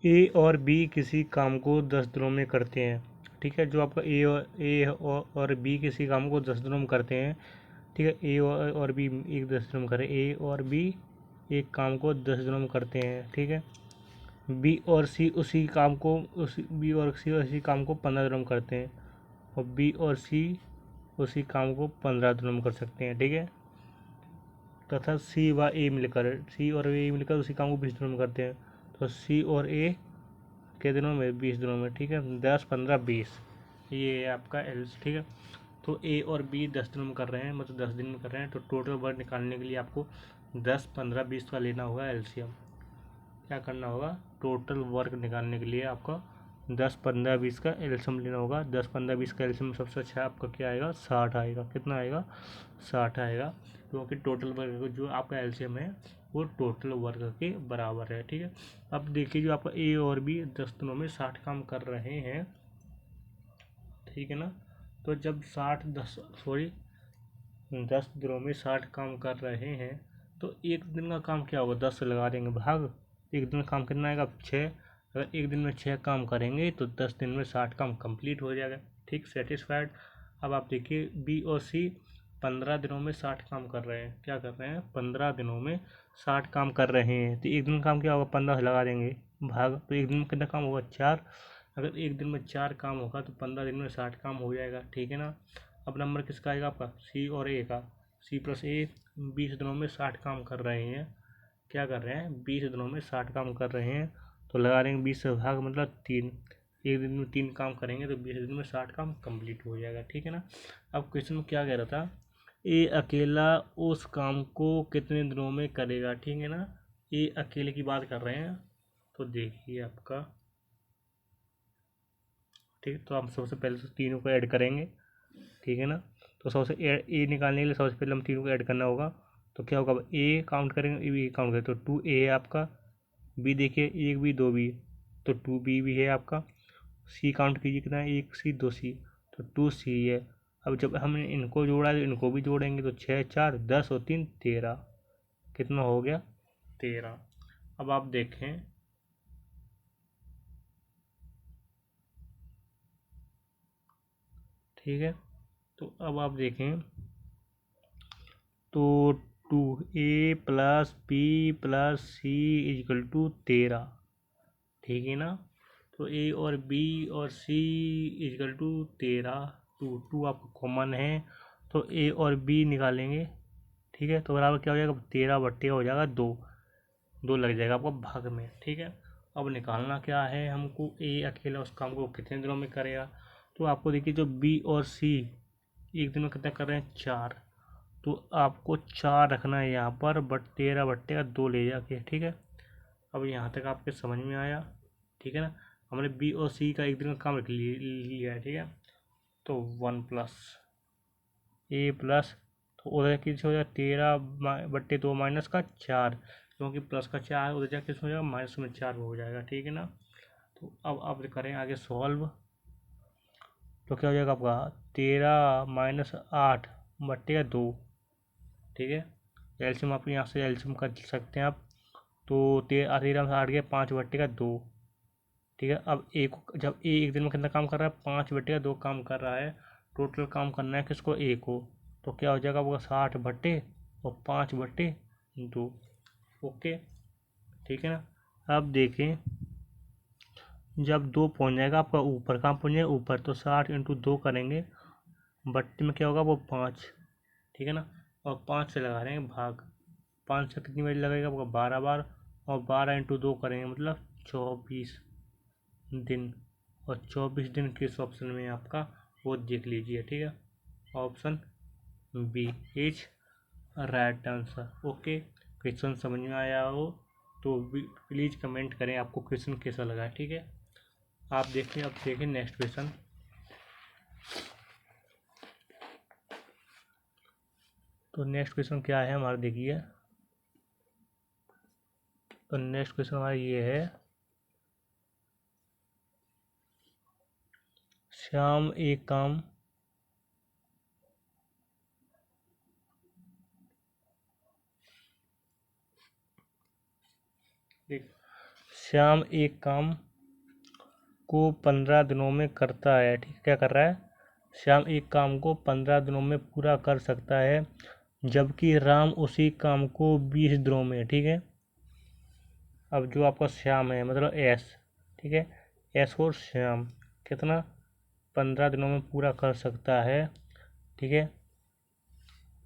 ए और बी किसी काम को 10 दिनों में करते हैं। ठीक है, जो आपका ए और बी किसी काम को 10 दिनों में करते हैं। ठीक है, ए और बी एक 10 दिनों में करें, ए और बी एक काम को 10 दिनों में करते हैं। ठीक है, बी और सी उसी काम को उसी काम को 15 दिनों में करते हैं, और बी और सी उसी काम को 15 दिनों में कर सकते हैं। ठीक है, तथा सी और ए मिलकर उसी काम को 20 दिनों में करते हैं। तो सी और ए के दिनों में 20 दिनों में। ठीक है, 10 15 20, ये है आपका एल्स। ठीक है, तो ए और बी 10 दिनों में कर रहे हैं, मतलब 10 दिन में कर रहे हैं, तो टोटल वर्क निकालने के लिए आपको 10 15 20 का लेना होगा एलसीएम। क्या करना होगा, टोटल वर्क निकालने के लिए आपका 10 15 20 का एलसीएम लेना होगा। 10 15 20 का एलसीएम सबसे अच्छा आपका क्या आएगा, 60 आएगा। कितना आएगा, 60 आएगा, क्योंकि टोटल वर्क जो आपका एलसीएम है वो टोटल वर्क के बराबर है। ठीक है, अब देखिए जो आपका ए और बी 10 दिनों में 60 काम कर रहे हैं। ठीक है ना, तो जब 10 दिनों में 60 काम कर रहे हैं, तो एक दिन का काम क्या होगा, 10 से लगा देंगे भाग, एक दिन का काम कितना आएगा, 6। अगर एक दिन में 6 काम करेंगे तो 10 दिन में 60 काम कंप्लीट हो जाएगा। ठीक, सेटिस्फाइड। अब आप देखिए बी और सी 15 दिनों में 60 काम कर रहे हैं। क्या कर रहे हैं, 15 दिनों में 60 काम कर रहे हैं, तो एक दिन का काम क्या होगा, 15 से लगा देंगे भाग, तो एक दिन में कितना काम होगा, 4। अगर एक दिन में 4 काम होगा तो 15 दिन में 60 काम हो जाएगा। ठीक है ना, अब नंबर किसका आएगा, आपका सी और ए का। सी प्लस ए 20 दिनों में 60 काम कर रहे हैं। क्या कर रहे हैं, 20 दिनों में 60 काम कर रहे हैं, तो लगा देंगे 20 से भाग, मतलब 3। एक दिन में 3 काम करेंगे तो 20 दिन में 60 काम कंप्लीट हो जाएगा। ठीक है ना, अब क्वेश्चन में क्या कह रहा था, ए अकेला उस काम को कितने दिनों में करेगा। ठीक है ना, ए अकेले की बात कर रहे हैं, तो देखिए आपका। ठीक है, तो हम सबसे पहले तो तीनों को ऐड करेंगे। ठीक है ना, तो सबसे ए निकालने के लिए सबसे पहले हम तीनों को ऐड करना होगा। तो क्या होगा, ए काउंट करेंगे, बी काउंट करें तो 2 ए है आपका। बी देखिए, एक बी दो बी, तो 2 बी भी है आपका। सी काउंट कीजिए कितना है, 1 सी 2 सी, तो 2 सी है। अब जब हमने इनको जोड़ा तो इनको भी जोड़ेंगे, तो 6 4 10 और 3 13, कितना हो गया, 13। अब आप देखें, ठीक है, तो अब आप देखें, तो 2a + b + c = 13। ठीक है ना, तो ए और बी और सी = 13। टू आपको कॉमन है, तो ए और बी निकालेंगे। ठीक है, तो बराबर क्या हो जाएगा, 13/13 हो जाएगा, 2 2 लग जाएगा आपको भाग में। ठीक है, अब निकालना क्या है हमको, ए अकेला उस काम को कितने दिनों में करेगा। तो आपको देखिए, जो बी और सी एक दिन में कितना कर रहे हैं, 4, तो आपको 4 रखना है यहाँ पर, बट 13/2 ले जाके। ठीक है, अब यहाँ तक आपके समझ में आया। ठीक है ना, हमने बी और सी का एक दिन का काम लिया है। ठीक है, तो 1 + a+, तो उधर किस हो जाएगा, 13/2 -4, क्योंकि प्लस का 4 उधर जाके किस हो जाएगा, -4 हो जाएगा। ठीक है ना, तो अब आप करें आगे सॉल्व, तो क्या हो जाएगा आपका, 13 - 8/2। ठीक है, एल्शियम आप यहाँ से एल्शियम कर सकते हैं आप, तो 13 से 8 गया, 5/2। ठीक है, अब जब ए एक दिन में कितना काम कर रहा है, 5/2 काम कर रहा है। टोटल काम करना है किसको, ए को, तो क्या हो जाएगा आपका, 60/5/2। ओके, ठीक है ना, अब देखें, जब 2 पहुंच जाएगा आपका ऊपर, कहाँ पहुंच जाएगा, ऊपर, तो 60 × 2 करेंगे, बट्टे में क्या होगा, वो 5। ठीक है ना, और 5 से लगा देंगे भाग, 5 से कितनी बार लगेगा आपका, 12 बार, और 12 × 2 करेंगे, मतलब 24 दिन। और 24 दिन किस ऑप्शन में है आपका, वो देख लीजिए। ठीक है, option B is right answer. Okay, question समझ में आया हो तो प्लीज़ कमेंट करें आपको क्वेश्चन कैसा लगा। ठीक है, आप देखें, अब देखें नेक्स्ट क्वेश्चन। तो नेक्स्ट क्वेश्चन क्या है हमारा, देखिए, तो नेक्स्ट क्वेश्चन हमारा ये है, श्याम एक काम देख श्याम एक काम को 15 दिनों में करता है। ठीक, क्या कर रहा है? श्याम एक काम को 15 दिनों में पूरा कर सकता है, जबकि राम उसी काम को 20 दिनों में। ठीक है, अब जो आपका श्याम है मतलब एस, ठीक है, एस और श्याम कितना 15 दिनों में पूरा कर सकता है, ठीक है,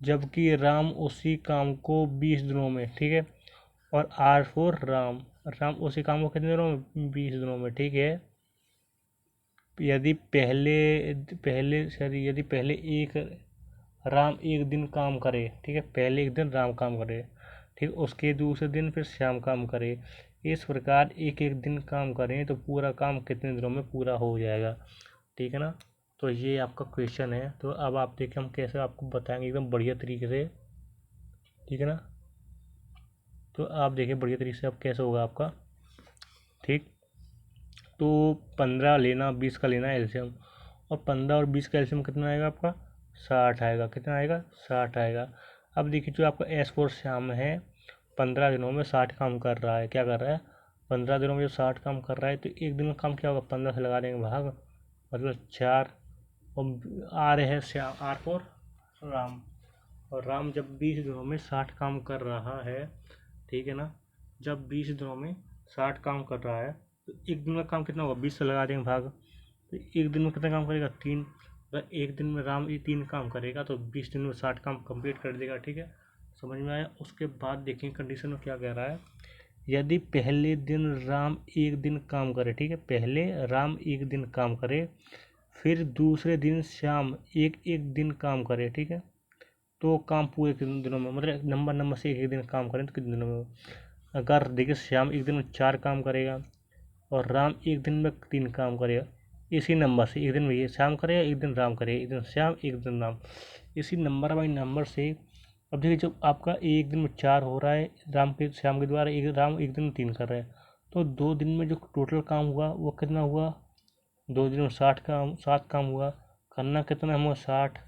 जबकि राम उसी काम को 20 दिनों में। ठीक है, और आर फॉर राम, राम उसी काम को कितने दिनों में? 20 दिनों में। ठीक है, यदि पहले पहले सॉरी यदि पहले एक राम एक दिन काम करे, ठीक है, पहले एक दिन राम काम करे, ठीक, उसके दूसरे दिन फिर श्याम काम करे, इस प्रकार एक एक दिन काम करें तो पूरा काम कितने दिनों में पूरा हो जाएगा। ठीक है ना, तो ये आपका क्वेश्चन है। तो अब आप देखिए हम कैसे आपको बताएंगे एकदम बढ़िया तरीके से। ठीक है ना, तो आप देखिए बढ़िया तरीके से अब कैसे होगा आपका। ठीक, तो 15 लेना, 20 का लेना है एल्शियम, और 15 और 20 का एल्शियम कितना आएगा आपका? 60 आएगा। कितना आएगा? 60 आएगा। अब देखिए जो आपका एस फोर श्याम है 15 दिनों में 60 काम कर रहा है। क्या कर रहा है? 15 दिनों में जो 60 काम कर रहा है तो एक दिन में काम क्या होगा? 15 से लगा देंगे भाग, मतलब 4। और आर है श्याम, आर फोर राम, और राम जब 20 दिनों में 60 काम कर रहा है, ठीक है ना, जब 20 दिनों में 60 काम कर रहा है तो एक दिन का काम कितना होगा? 20 से लगा देंगे भाग, तो एक दिन में कितना काम करेगा? 3। अगर एक दिन में राम ये 3 काम करेगा तो 20 दिन में 60 काम कंप्लीट कर देगा। ठीक है, समझ में आया? उसके बाद देखें कंडीशन में क्या कह रहा है। यदि पहले दिन राम एक दिन काम करे, ठीक है, पहले राम एक दिन काम करे, फिर दूसरे दिन श्याम एक एक दिन काम करे, ठीक है, तो काम पूरे कितने दिनों में, मतलब नंबर से एक एक दिन काम करें तो कितने दिनों में? अगर देखिए श्याम एक दिन में 4 काम करेगा और राम एक दिन में 3 काम करेगा, इसी नंबर से एक दिन में ये श्याम करेगा, एक दिन राम करेगा, एक दिन श्याम एक दिन राम, इसी नंबर बाई नंबर से। अब देखिए जब आपका एक दिन में 4 हो रहा है राम के श्याम के द्वारा, एक राम एक दिन में 3 कर रहा है, तो 2 दिन में जो टोटल काम हुआ वो कितना हुआ? 2 दिन में 7 काम हुआ। करना कितना हुआ? 60।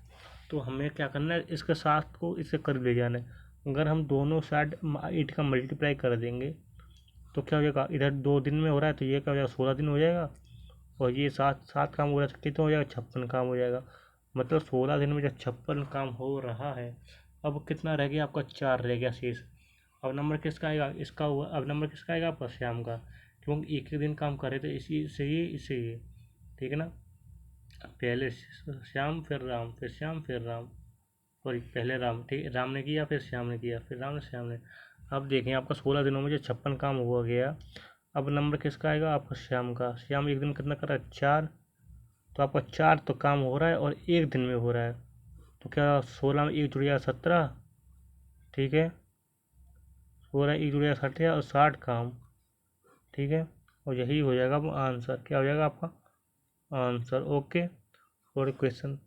तो हमें क्या करना है, इसके साथ को इससे कर ले जाना है। अगर हम दोनों साइड 8 का मल्टीप्लाई कर देंगे तो क्या हो जाएगा? इधर 2 दिन में हो रहा है तो ये क्या हो जाएगा? 16 दिन हो जाएगा, और ये 7 काम हो रहा है तो कितना हो जाएगा? 56 काम हो जाएगा। मतलब 16 दिन में जब 56 काम हो रहा है, अब कितना रह गया आपका? 4 रह गया शेष। अब नंबर किसका आएगा? इसका हुआ। अब नंबर किसका आएगा? आपका श्याम का, क्योंकि एक ही दिन काम करे तो इसी से ये इससे ये। ठीक है ना, पहले श्याम फिर राम, फिर श्याम फिर राम, सॉरी पहले राम, ठीक है, राम ने किया फिर श्याम ने किया फिर राम ने श्याम ने। अब देखें आपका 16 दिनों में जो 56 काम हुआ गया, अब नंबर किसका आएगा? आपका श्याम का। श्याम एक दिन कितना कर रहा है? 4। तो आपका 4 तो काम हो रहा है और एक दिन में हो रहा है, तो क्या 16 में एक जुड़ गया 17, ठीक है, 16 एक जुड़ गया 60 और 60 काम, ठीक है, और यही हो जाएगा आंसर। क्या हो जाएगा आपका आंसर? ओके, और क्वेश्चन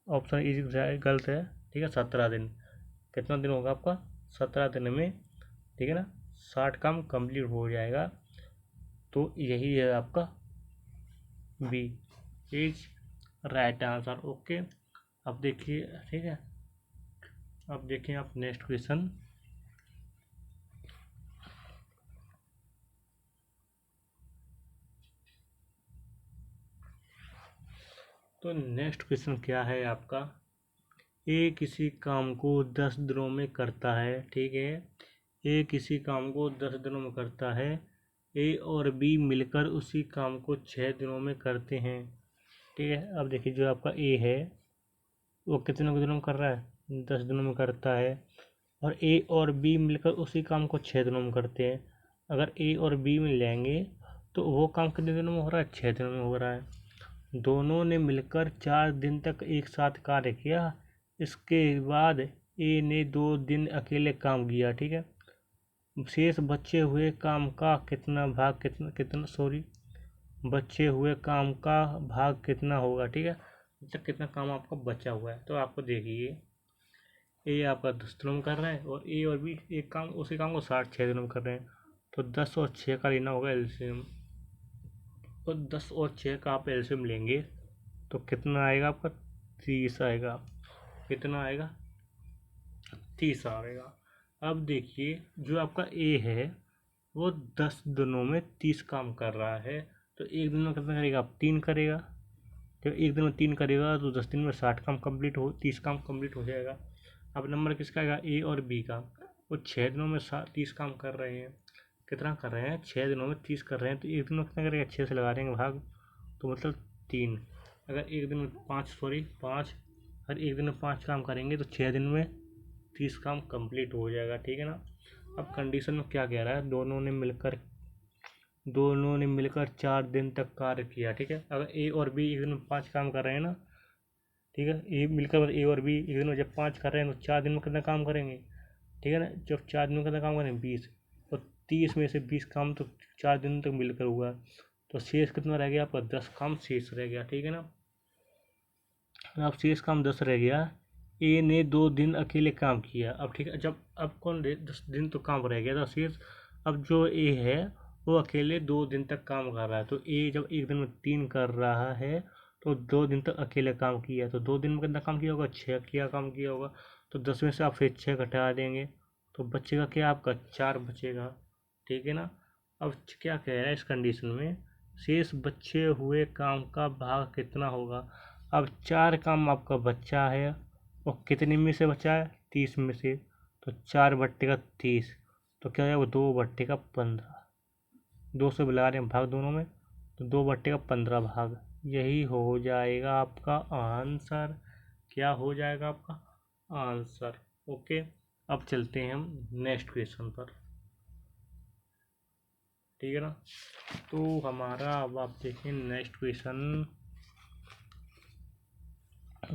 ऑप्शन इज गलत है। ठीक है, 17 दिन। कितना दिन होगा आपका? 17 दिन में, ठीक है ना, 60 काम कंप्लीट हो जाएगा। तो यही है आपका B is right answer. Okay, अब देखिए, ठीक है, अब देखिए आप नेक्स्ट क्वेश्चन। तो नेक्स्ट क्वेश्चन क्या है आपका? ए किसी काम को 10 दिनों में करता है, ठीक है, ए किसी काम को 10 दिनों में करता है, ए और बी मिलकर उसी काम को 6 दिनों में करते हैं। ठीक है, अब देखिए जो आपका ए है वो कितने दिनों में कर रहा है? 10 दिनों में करता है, और ए और बी मिलकर उसी काम को 6 दिनों में करते हैं। अगर ए और बी में लेंगे तो वो काम कितने दिनों में हो रहा है? 6 दिनों में हो रहा है। दोनों ने मिलकर 4 दिन तक एक साथ कार्य किया, इसके बाद ए ने 2 दिन अकेले काम किया, ठीक है, शेष बचे हुए काम का कितना भाग कितना कितना सॉरी बचे हुए काम का भाग कितना होगा? ठीक है, मतलब कितना काम आपका बचा हुआ है। तो आपको देखिए ए आपका 10 दिनों में कर रहा है और ए और बी एक काम उसी काम को 6 दिनों में कर रहे हैं, तो 10 और 6 का लेना होगा एलसीएम, और 10 और 6 का आप एलसीएम लेंगे तो कितना आएगा आपका? 30 आएगा। कितना आएगा? 30 आएगा। अब देखिए जो आपका ए है वो 10 दिनों में 30 काम कर रहा है, तो एक दिन में कितना करेगा? अब 3 करेगा। जब एक दिन में 3 करेगा तो 10 दिन में 60 काम कंप्लीट हो 30 काम कंप्लीट हो जाएगा। अब नंबर किसका आएगा? ए और बी का। वो 6 दिनों में 30 काम कर रहे हैं। कितना कर रहे हैं? 6 दिनों में 30 कर रहे हैं, तो एक दिन में कितना करेगा? 6 से लगा देंगे भाग, तो मतलब 3। अगर एक दिन में 5 अगर एक दिन में 5 काम करेंगे तो 6 दिन में 30 काम कंप्लीट हो जाएगा, ठीक है ना। अब कंडीशन में क्या कह रहा है? दोनों ने मिलकर 4 दिन तक कार्य किया, ठीक है। अगर ए और बी एक दिन में 5 काम कर रहे हैं ना, ठीक है, ए और बी एक दिन में जब 5 कर रहे हैं तो 4 दिन में कितना काम करेंगे, ठीक है ना। जब 4 दिन में कितना काम करेंगे? 20। और 30 में से 20 काम तो 4 दिन तक मिलकर हुआ, तो शेष कितना रह गया आपका? 10 काम शेष रह गया, ठीक है ना। अब शेष काम 10 रह गया। ए ने 2 दिन अकेले काम किया। अब ठीक है, जब अब कौन 10 दिन तो काम रह गया था शेष। अब जो ए है वो अकेले 2 दिन तक काम कर रहा है, तो ए जब एक दिन में 3 कर रहा है तो 2 दिन तक अकेले काम किया, तो 2 दिन में कितना काम किया होगा? 6 किया काम किया होगा। तो 10 में से आप फिर 6 घटा देंगे तो बचेगा क्या आपका? 4 बचेगा, ठीक है ना। अब क्या कह रहा है इस कंडीशन में? शेष बचे हुए काम का भाग कितना होगा? अब 4 काम आपका बच्चा है और कितने में से बचा है? 30 में से, तो 4 बट्टे का 30, तो क्या है वो? 2 बट्टे का 15। 2 से मिला रहे हैं भाग दोनों में, तो 2 बट्टे का 15 भाग, यही हो जाएगा आपका आंसर। क्या हो जाएगा आपका आंसर? ओके। अब चलते हैं हम नेक्स्ट क्वेश्चन पर, ठीक है ना। तो हमारा अब आप देखें नेक्स्ट क्वेश्चन,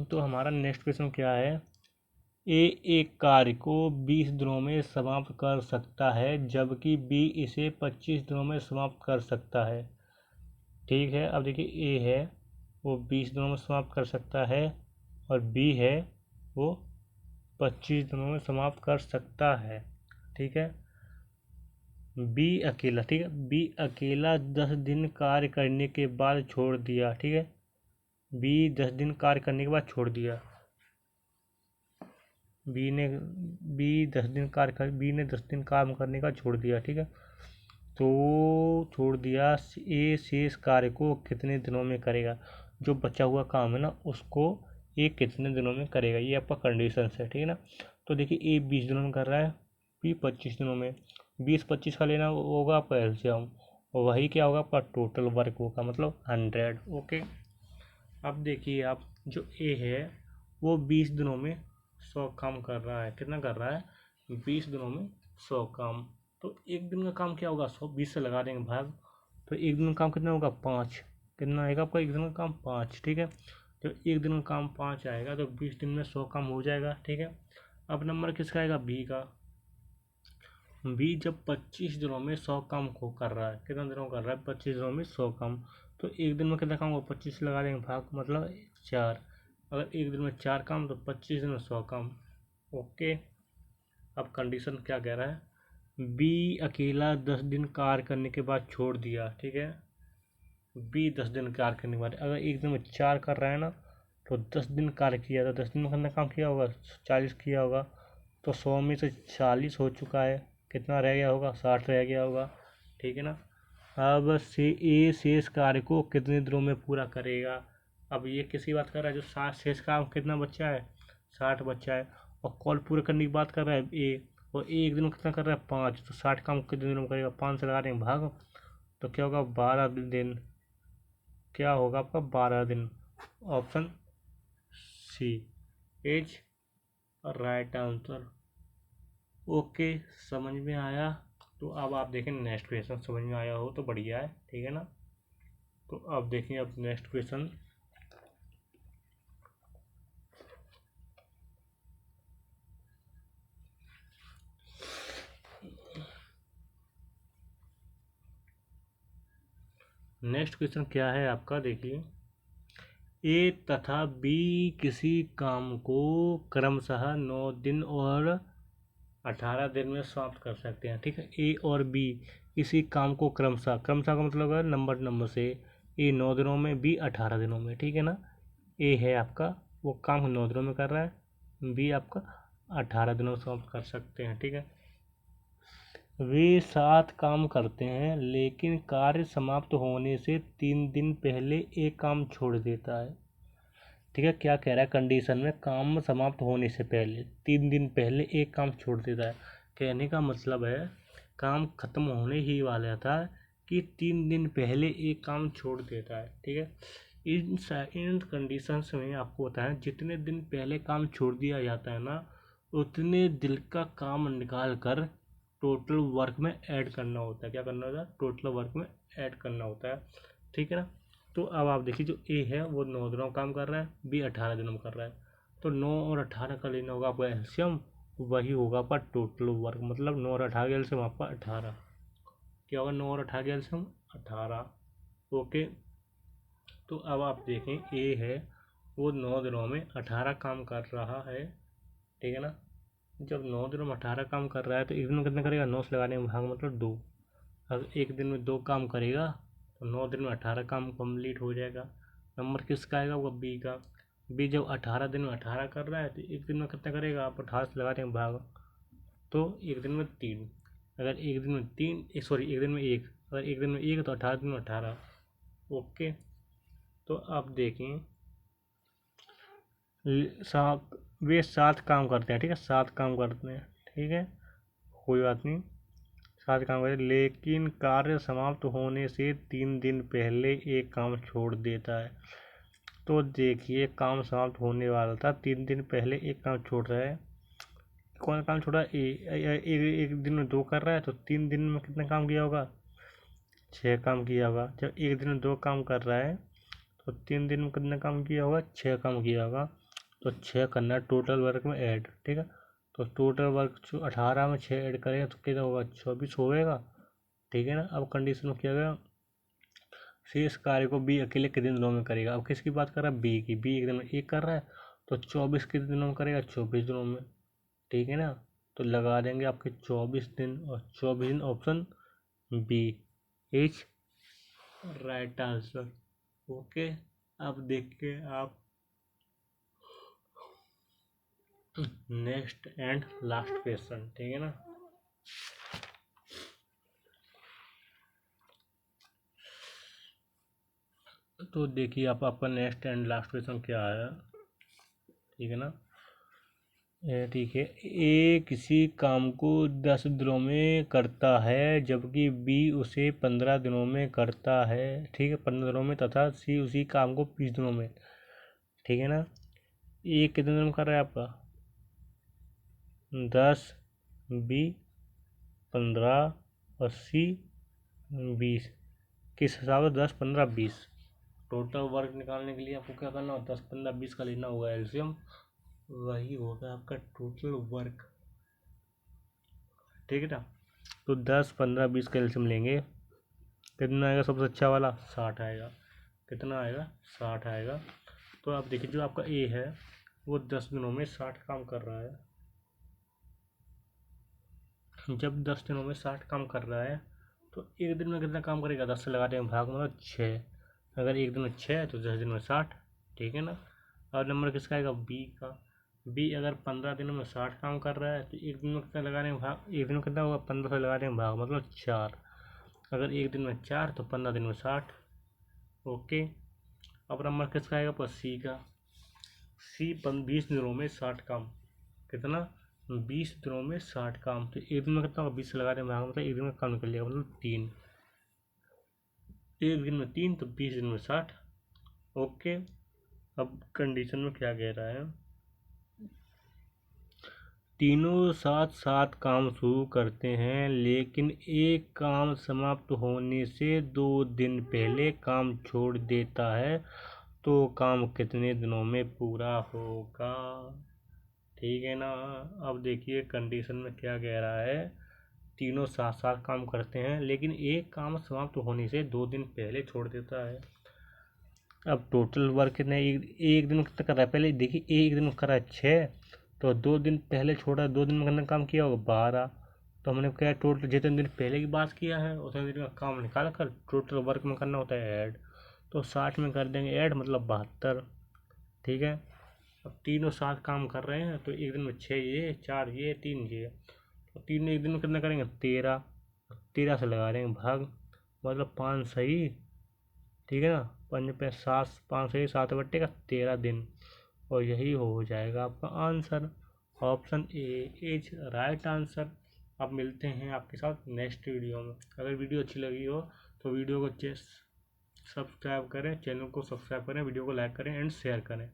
तो हमारा नेक्स्ट क्वेश्चन क्या है? ए एक कार्य को 20 दिनों में समाप्त कर सकता है जबकि बी इसे 25 दिनों में समाप्त कर सकता है, ठीक है। अब देखिए, ए है वो 20 दिनों में समाप्त कर सकता है और बी है वो 25 दिनों में समाप्त कर सकता है, ठीक है। बी अकेला, ठीक है, बी अकेला 10 दिन कार्य करने के बाद छोड़ दिया, ठीक है। बी 10 दिन कार्य करने के बाद छोड़ दिया। बी ने 10 दिन काम करने का छोड़ दिया, ठीक है। तो छोड़ दिया। ए शेष कार्य को कितने दिनों में करेगा? जो बचा हुआ काम है ना उसको ए कितने दिनों में करेगा, ये आपका कंडीशन है, ठीक है ना। तो देखिए, ए 20 दिनों में कर रहा है, बी 25 दिनों में। 20-25 का लेना होगा आपका एलसीएम, और वही क्या होगा आपका टोटल वर्क होगा, मतलब 100। ओके। अब देखिए आप, जो ए है वो 20 दिनों में 100 काम कर रहा है। कितना कर रहा है? 20 दिनों में 100 काम। तो एक दिन का काम क्या होगा? 100 20 से लगा देंगे भाग, तो एक दिन का काम कितना होगा? 5। कितना आएगा आपका एक दिन का काम? 5, ठीक है। तो एक दिन का काम 5 आएगा तो 20 दिन में 100 काम हो जाएगा, ठीक है। अब नंबर किसका आएगा? बी का। बी जब 25 दिनों में 100 काम को कर रहा है, कितना दिनों कर रहा है? 25 दिनों में 100 काम, तो एक दिन में कितना काम होगा? 25 लगा देंगे भाग, मतलब 4। अगर एक दिन में 4 काम तो 25 दिन में 100 काम। ओके। अब कंडीशन क्या कह रहा है? बी अकेला 10 दिन कार्य करने के बाद छोड़ दिया, ठीक है। बी 10 दिन कार्य करने के बाद, अगर एक दिन में 4 कर रहा है ना, तो 10 दिन कार्य किया, तो 10 दिन में कितना काम किया होगा? 40 किया होगा, तो 100 में से 40 हो चुका है, कितना रह गया होगा? 60 रह गया होगा, ठीक है ना। अब से ए शेष कार्य को कितने दिनों में पूरा करेगा? अब ये किसी बात कर रहा है, जो 60 शेष काम कितना बच्चा है? 60 बच्चा है, और कॉल पूरे करने की बात कर रहा है ए, और ए एक दिन में कितना कर रहा है? 5, तो 60 काम कितने दिनों में करेगा? 5 से लगा देंगे भाग, तो क्या होगा? 12 दिन। क्या होगा आपका? 12 दिन। Option C is right answer. Okay, समझ में आया। तो अब आप देखें नेक्स्ट क्वेश्चन, समझ में आया हो तो बढ़िया है, ठीक है ना। तो अब देखें अब नेक्स्ट क्वेश्चन, नेक्स्ट क्वेश्चन क्या है आपका? देखिए, ए तथा बी किसी काम को क्रमशः 9 दिन और 18 दिन में समाप्त कर सकते हैं, ठीक है। ए और बी इसी काम को क्रमशः, क्रमशः का मतलब है नंबर से, ए 9 दिनों में, बी 18 दिनों में, ठीक है ना। ए है आपका वो काम 9 दिनों में कर रहा है, बी आपका 18 दिनों में समाप्त कर सकते हैं, ठीक है। वे 7 काम करते हैं लेकिन कार्य समाप्त होने से 3 दिन पहले एक काम छोड़ देता है। ठीक है, क्या कह रहा है कंडीशन में, काम समाप्त होने से पहले 3 दिन पहले एक काम छोड़ देता है। कहने का मतलब है काम खत्म होने ही वाला था कि 3 दिन पहले एक काम छोड़ देता है। ठीक है, इन कंडीशंस में आपको बताएं जितने दिन पहले काम छोड़ दिया जाता है ना, उतने दिन का काम निकाल कर टोटल वर्क में ऐड करना होता है। क्या करना होता है, टोटल वर्क में ऐड करना होता है। ठीक है ना। तो अब आप देखिए जो ए है वो 9 दिनों में काम कर रहा है, बी 18 दिनों में कर रहा है। तो 9 और 18 का लेना होगा आपका एलसीएम, वही होगा आपका टोटल वर्क। मतलब 9 और 18 का एलसीएम आपका 18। क्या होगा, 9 और 18 का एलसीएम 18। ओके। तो अब आप देखें ए है वो 9 दिनों में 18 काम कर रहा है। ठीक है ना। जब 9 दिनों में 18 काम कर रहा है तो एक दिन में कितना करेगा, 9 से लगाने में भाग मतलब 2। अगर एक दिन में 2 काम करेगा तो 9 दिन में 18 काम कंप्लीट हो जाएगा। नंबर किसका आएगा, वो बी का। बी जब 18 दिन में 18 कर रहा है तो एक दिन में कितना करेगा, आप 18 से लगा देंगे भाग, तो एक दिन में 3। अगर एक दिन में 3, सॉरी एक दिन में 1, अगर एक दिन में 1 तो 18 दिन में 18। ओके। तो आप देखें सात, वे 7 काम करते हैं। ठीक है, 7 काम करते हैं। ठीक है, कोई बात नहीं, 7 काम करते, लेकिन कार्य समाप्त होने से 3 दिन पहले एक काम छोड़ देता है। तो देखिए काम समाप्त होने वाला था, 3 दिन पहले एक काम छोड़ रहा है। कौन काम छोड़ा, एक दिन में 2 कर रहा है तो 3 दिन में कितना काम किया होगा, 6 काम किया होगा। जब एक दिन में 2 काम कर रहा है तो 3 दिन में कितना काम किया होगा, 6 काम किया होगा। तो 6 करना है टोटल वर्क में ऐड। ठीक है, तो टोटल वर्क 18 में 6 ऐड करेंगे तो कितना होगा, 24 होगा। ठीक है ना। अब कंडीशन में क्या होगा, शेष कार्य को बी अकेले कितने दिनों में करेगा। अब किसकी बात कर रहा है, बी की। बी एक दिन में 1 कर रहा है तो 24 कितने दिनों में करेगा, 24 दिनों में। ठीक है ना। तो लगा देंगे आपके 24 दिन, और 24 दिन option B is right answer. Okay. अब देखिए आप नेक्स्ट एंड लास्ट क्वेश्चन। ठीक है ना। तो देखिए आप आपका नेक्स्ट एंड लास्ट क्वेश्चन क्या है। ठीक है ना। ठीक है, ए किसी काम को 10 दिनों में करता है जबकि बी उसे 15 दिनों में करता है। ठीक है, 15 दिनों में, तथा सी उसी काम को 20 दिनों में। ठीक है ना। ए कितने दिनों में कर रहा है आपका, 10, बी 15 और सी 20। किस हिसाब से, 10, 15, 20। टोटल वर्क निकालने के लिए आपको क्या करना होगा, 10, 15, 20 का लेना होगा एलसीएम, वही होगा आपका टोटल वर्क। ठीक है ना। तो 10, 15, 20 का एलसीएम लेंगे, कितना आएगा सबसे अच्छा वाला, 60 आएगा। कितना आएगा, 60 आएगा। तो आप देखिए जो आपका ए है वो 10 दिनों में 60 काम कर रहा है। जब 10 दिनों में 60 काम कर रहा है तो एक दिन में कितना काम करेगा, 10 से लगा देंगे भाग मतलब 6। अगर एक दिन में 6 तो 10 दिन में 60। ठीक है ना। और नंबर किसका आएगा, बी का। बी अगर 15 दिनों में 60 काम कर रहा है तो एक दिन में कितना लगा देंगे भाग, एक दिन में कितना होगा, 15 से लगा देंगे भाग मतलब 4। अगर एक दिन में 4 तो 15 दिन में 60। ओके। अब नंबर किसका आएगा, पर सी का। सी 20 दिनों में 60 काम। कितना, 20 दिनों में 60 काम। तो एक दिन में कितना होगा, 20 से लगा दें भाग मतलब एक दिन में काम निकल जाएगा मतलब 3। एक दिन में 3 तो 20 दिन में 60। ओके। अब कंडीशन में क्या कह रहा है, तीनों साथ साथ काम शुरू करते हैं लेकिन एक काम समाप्त होने से 2 दिन पहले काम छोड़ देता है, तो काम कितने दिनों में पूरा होगा। ठीक है ना। अब देखिए कंडीशन में क्या कह रहा है, तीनों साथ साथ काम करते हैं लेकिन एक काम समाप्त होने से 2 दिन पहले छोड़ देता है। अब टोटल वर्क कितना है, एक दिन में कितना कर रहा है, पहले देखिए एक दिन में कर रहा है 6, तो 2 दिन पहले छोड़ा, 2 दिन में कितना काम किया होगा, 12। तो हमने क्या टोटल जितने दिन पहले की बात किया है उतने दिन का काम निकाल कर टोटल वर्क में करना होता है ऐड। तो 60 में कर देंगे ऐड मतलब 72। ठीक है। अब तीनों साथ काम कर रहे हैं तो एक दिन में 6 ये, 4 ये, 3 ये, तो तीन एक दिन में कितना करेंगे, 13। 13 से लगा देंगे भाग, मतलब 5 सही, ठीक है ना, 5 पे 7, 5 सही 7 बट्टे का 13 दिन, और यही हो जाएगा आपका answer. Option A is right answer. अब मिलते हैं आपके साथ नेक्स्ट वीडियो में। अगर वीडियो अच्छी लगी हो तो वीडियो को सब्सक्राइब करें, चैनल को सब्सक्राइब करें, वीडियो को लाइक करें एंड शेयर करें।